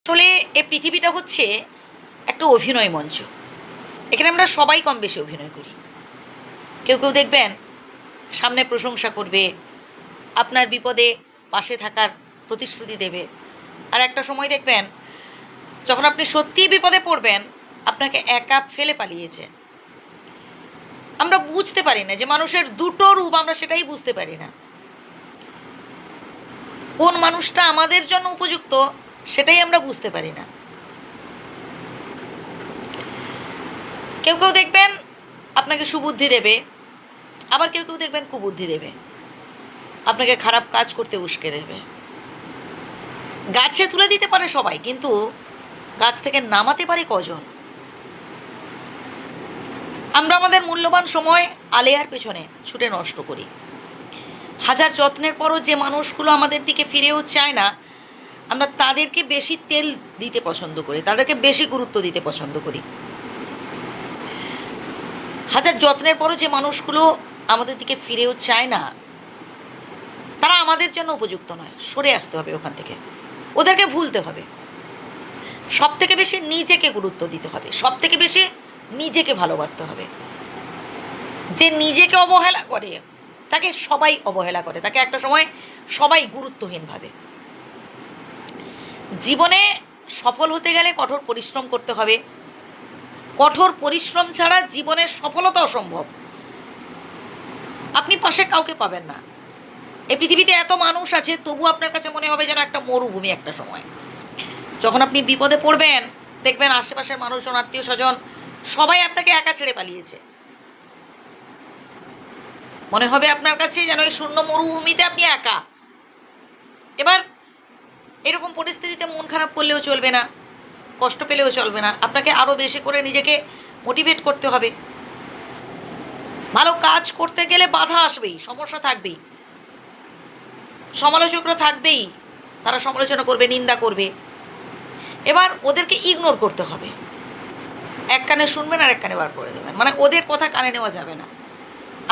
আসলে এই পৃথিবীটা হচ্ছে একটা অভিনয় মঞ্চ। এখানে আমরা সবাই কম বেশি অভিনয় করি। কেউ কেউ দেখবেন সামনে প্রশংসা করবে, আপনার বিপদে পাশে থাকার প্রতিশ্রুতি দেবে। আর একটা সময় দেখবেন যখন আপনি সত্যিই বিপদে পড়বেন, আপনাকে একা ফেলে পালিয়েছে। আমরা বুঝতে পারি না যে মানুষের দুটো রূপ, আমরা সেটাই বুঝতে পারি না। কোন মানুষটা আমাদের জন্য উপযুক্ত সেটাই আমরা বুঝতে পারি না। কেউ কেউ দেখবেন আপনাকে সুবুদ্ধি দেবে, আবার কেউ কেউ দেখবেন কুবুদ্ধি দেবে, আপনাকে খারাপ কাজ করতে উস্কে দেবে। গাছে তুলে দিতে পারে সবাই, কিন্তু গাছ থেকে নামাতে পারে কজন? আমরা আমাদের মূল্যবান সময় আলেয়ার পেছনে ছুটে নষ্ট করি। হাজার যত্নের পরও যে মানুষগুলো আমাদের দিকে ফিরেও চায় না, আমরা তাদেরকে বেশি তেল দিতে পছন্দ করি, তাদেরকে বেশি গুরুত্ব দিতে পছন্দ করি। হাজার যত্নের পরও যে মানুষগুলো আমাদের দিকে ফিরেও চায় না, তারা আমাদের জন্য উপযুক্ত নয়। সরে আসতে হবে ওখান থেকে, ওদেরকে ভুলতে হবে। সব থেকে বেশি নিজেকে গুরুত্ব দিতে হবে, সব থেকে বেশি নিজেকে ভালোবাসতে হবে। যে নিজেকে অবহেলা করে তাকে সবাই অবহেলা করে, তাকে একটা সময় সবাই গুরুত্বহীন ভাবে। জীবনে সফল হতে গেলে কঠোর পরিশ্রম করতে হবে। কঠোর পরিশ্রম ছাড়া জীবনের সফলতা অসম্ভব। আপনি পাশে কাউকে পাবেন না। এই পৃথিবীতে এত মানুষ আছে, তবু আপনার কাছে মনে হবে যেন একটা মরুভূমি একটা সময়। যখন আপনি বিপদে পড়বেন, দেখবেন আশেপাশের মানুষজন, আত্মীয় স্বজন সবাই আপনাকে একা ছেড়ে পালিয়েছে। মনে হবে আপনার কাছে যেন এই শূন্য মরুভূমিতে আপনি একা। এবার এরকম পরিস্থিতিতে মন খারাপ করলেও চলবে না, কষ্ট পেলেও চলবে না। আপনাকে আরও বেশি করে নিজেকে মোটিভেট করতে হবে। ভালো কাজ করতে গেলে বাধা আসবেই, সমস্যা থাকবেই, সমালোচকরা থাকবেই, তারা সমালোচনা করবে, নিন্দা করবে। এবার ওদেরকে ইগনোর করতে হবে। এক কানে শুনবেন আর এক কানে বার করে দেবেন, মানে ওদের কথা কানে নেওয়া যাবে না।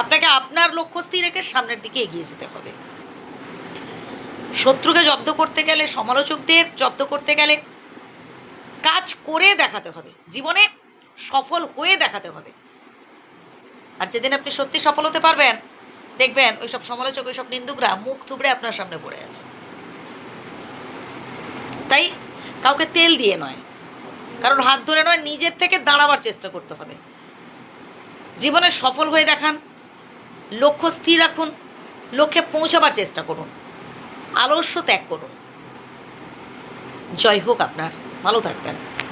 আপনাকে আপনার লক্ষ্য স্থির রেখে সামনের দিকে এগিয়ে যেতে হবে। শত্রুকে জব্দ করতে গেলে, সমালোচকদের জব্দ করতে গেলে কাজ করে দেখাতে হবে, জীবনে সফল হয়ে দেখাতে হবে। আর যেদিন আপনি সত্যি সফল হতে পারবেন, দেখবেন ওইসব সমালোচক, ওইসব নিন্দুকরা মুখ থুবড়ে আপনার সামনে পড়ে আছে। তাই কাউকে তেল দিয়ে নয়, কারণ হাত ধরে নয়, নিজের থেকে দাঁড়াবার চেষ্টা করতে হবে। জীবনে সফল হয়ে দেখান, লক্ষ্য স্থির রাখুন, লক্ষ্যে পৌঁছাবার চেষ্টা করুন, আলস্য ত্যাগ করুন। জয় হোক আপনার, ভালো থাকবেন।